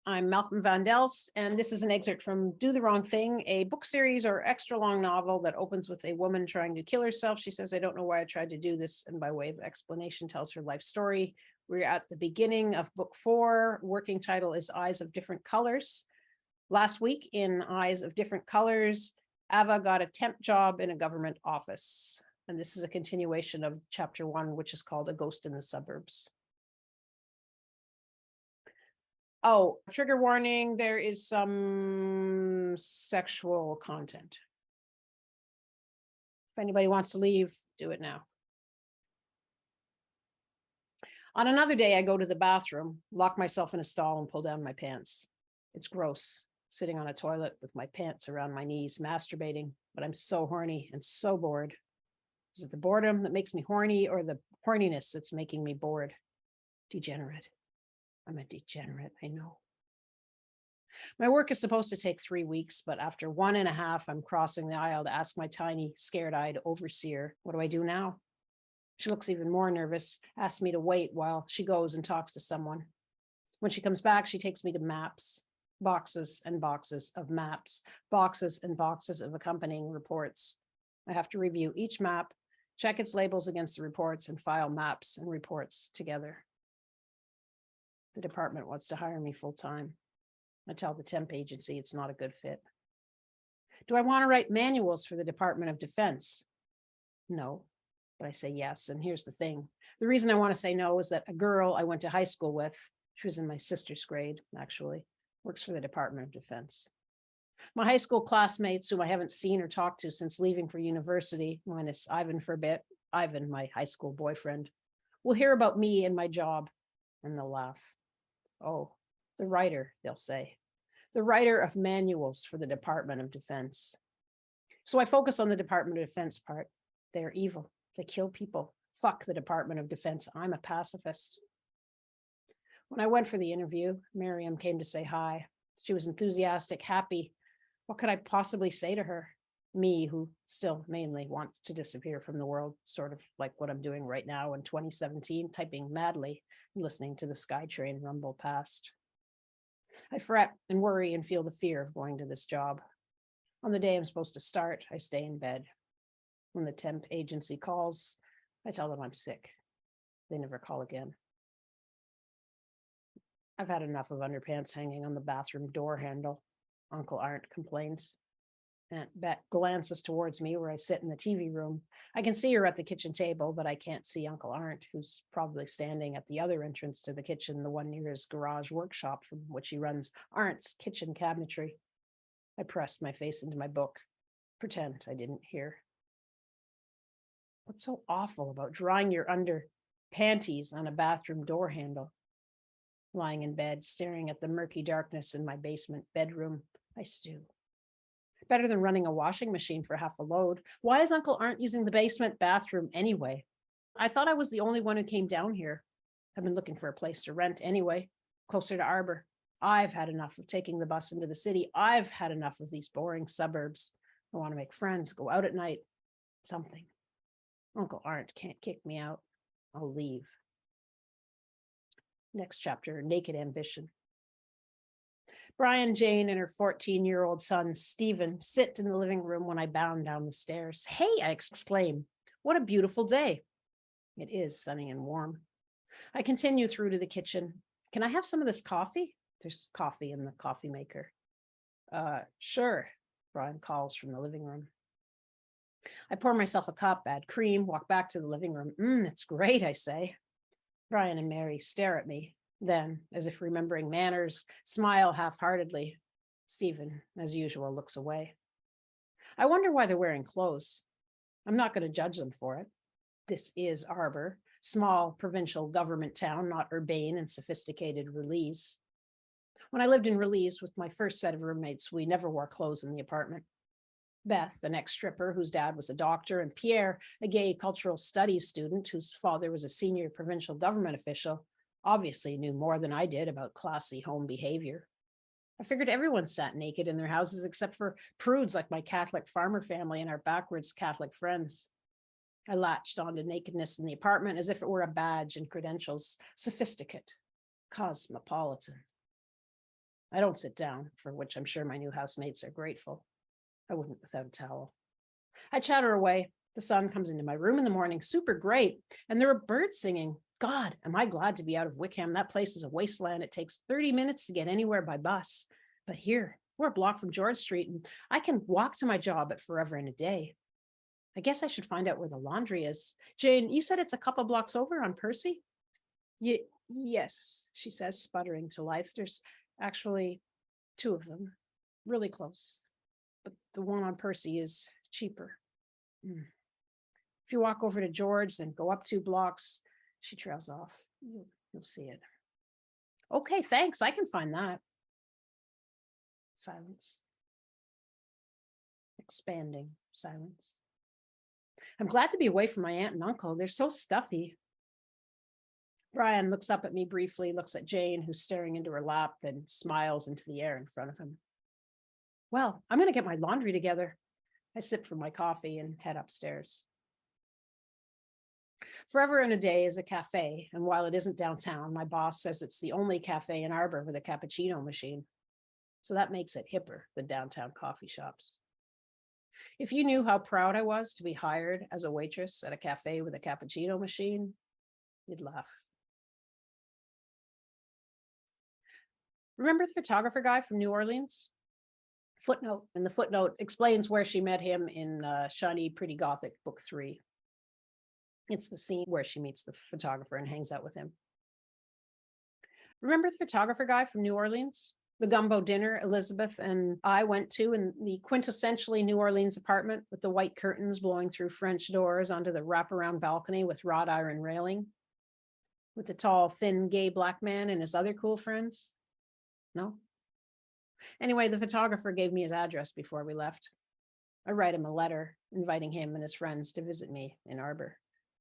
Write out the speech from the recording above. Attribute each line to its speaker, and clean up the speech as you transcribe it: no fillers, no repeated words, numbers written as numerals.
Speaker 1: I'm Malcolm Van Dels, and this is an excerpt from Do the Wrong Thing, a book series or extra long novel that opens with a woman trying to kill herself. She says, I don't know why I tried to do this, and by way of explanation tells her life story. We're at the beginning of book 4. Working title is Eyes of Different Colors. Last week in Eyes of Different Colors, Ava got a temp job in a government office. And this is a continuation of chapter 1, which is called A Ghost in the Suburbs. Oh, trigger warning, there is some sexual content. If anybody wants to leave, do it now. On another day, I go to the bathroom, lock myself in a stall and pull down my pants. It's gross, sitting on a toilet with my pants around my knees, masturbating, but I'm so horny and so bored. Is it the boredom that makes me horny or the horniness that's making me bored? Degenerate. I'm a degenerate, I know. My work is supposed to take 3 weeks, but after 1.5, I'm crossing the aisle to ask my tiny, scared-eyed overseer, what do I do now? She looks even more nervous, asks me to wait while she goes and talks to someone. When she comes back, she takes me to maps, boxes and boxes of maps, boxes and boxes of accompanying reports. I have to review each map, check its labels against the reports, and file maps and reports together. The department wants to hire me full-time. I tell the temp agency it's not a good fit. Do I want to write manuals for the Department of Defense? No, but I say yes. And here's the thing. The reason I want to say no is that a girl I went to high school with, she was in my sister's grade, actually, works for the Department of Defense. My high school classmates, whom I haven't seen or talked to since leaving for university, minus Ivan for a bit, Ivan, my high school boyfriend, will hear about me and my job, and they'll laugh. Oh, the writer, they'll say. The writer of manuals for the Department of Defense. So I focus on the Department of Defense part. They're evil. They kill people. Fuck the Department of Defense. I'm a pacifist. When I went for the interview, Miriam came to say hi. She was enthusiastic, happy. What could I possibly say to her? Me, who still mainly wants to disappear from the world, sort of like what I'm doing right now in 2017, typing madly and listening to the SkyTrain rumble past. I fret and worry and feel the fear of going to this job. On the day I'm supposed to start, I stay in bed. When the temp agency calls, I tell them I'm sick. They never call again. I've had enough of underpants hanging on the bathroom door handle. Uncle Arndt complains. Aunt Bet glances towards me where I sit in the TV room. I can see her at the kitchen table, but I can't see Uncle Arndt, who's probably standing at the other entrance to the kitchen, the one near his garage workshop from which he runs Arndt's kitchen cabinetry. I press my face into my book, pretend I didn't hear. What's so awful about drying your panties on a bathroom door handle? Lying in bed, staring at the murky darkness in my basement bedroom, I stew. Better than running a washing machine for half a load. Why is Uncle Arndt using the basement bathroom anyway? I thought I was the only one who came down here. I've been looking for a place to rent anyway, closer to Arbor. I've had enough of taking the bus into the city. I've had enough of these boring suburbs. I want to make friends, go out at night, something. Uncle Arndt can't kick me out. I'll leave. Next chapter, Naked Ambition. Brian, Jane, and her 14-year-old son, Stephen, sit in the living room when I bound down the stairs. Hey, I exclaim, what a beautiful day. It is sunny and warm. I continue through to the kitchen. Can I have some of this coffee? There's coffee in the coffee maker. Sure, Brian calls from the living room. I pour myself a cup, add cream, walk back to the living room. It's great, I say. Brian and Mary stare at me. Then, as if remembering manners, smile half-heartedly. Stephen, as usual, looks away. I wonder why they're wearing clothes. I'm not going to judge them for it. This is Arbor, small provincial government town, not urbane and sophisticated Release. When I lived in Release with my first set of roommates, we never wore clothes in the apartment. Beth, an ex-stripper whose dad was a doctor, and Pierre, a gay cultural studies student whose father was a senior provincial government official, obviously knew more than I did about classy home behavior. I figured everyone sat naked in their houses except for prudes like my Catholic farmer family and our backwards Catholic friends. I latched onto nakedness in the apartment as if it were a badge and credentials, sophisticate, cosmopolitan. I don't sit down, for which I'm sure my new housemates are grateful. I wouldn't without a towel. I chatter away. The sun comes into my room in the morning, super great, and there are birds singing. God, am I glad to be out of Wickham. That place is a wasteland. It takes 30 minutes to get anywhere by bus. But here, we're a block from George Street, and I can walk to my job at Forever and a Day. I guess I should find out where the laundry is. Jane, you said it's a couple blocks over on Percy? Yes, she says, sputtering to life. There's actually two of them, really close. But the one on Percy is cheaper. Mm. If you walk over to George, then go up 2 blocks, she trails off. You'll see it. Okay, thanks. I can find that. Silence. Expanding silence. I'm glad to be away from my aunt and uncle. They're so stuffy. Brian looks up at me briefly, looks at Jane, who's staring into her lap, then smiles into the air in front of him. Well, I'm going to get my laundry together. I sip from my coffee and head upstairs. Forever and a Day is a cafe, and while it isn't downtown, my boss says it's the only cafe in Arbor with a cappuccino machine. So that makes it hipper than downtown coffee shops. If you knew how proud I was to be hired as a waitress at a cafe with a cappuccino machine, you'd laugh. Remember the photographer guy from New Orleans? Footnote, and the footnote explains where she met him in Shiny Pretty Gothic book 3. It's the scene where she meets the photographer and hangs out with him. Remember the photographer guy from New Orleans? The gumbo dinner Elizabeth and I went to in the quintessentially New Orleans apartment with the white curtains blowing through French doors onto the wraparound balcony with wrought iron railing, with the tall, thin, gay black man and his other cool friends? No? Anyway, the photographer gave me his address before we left. I write him a letter inviting him and his friends to visit me in Arbor.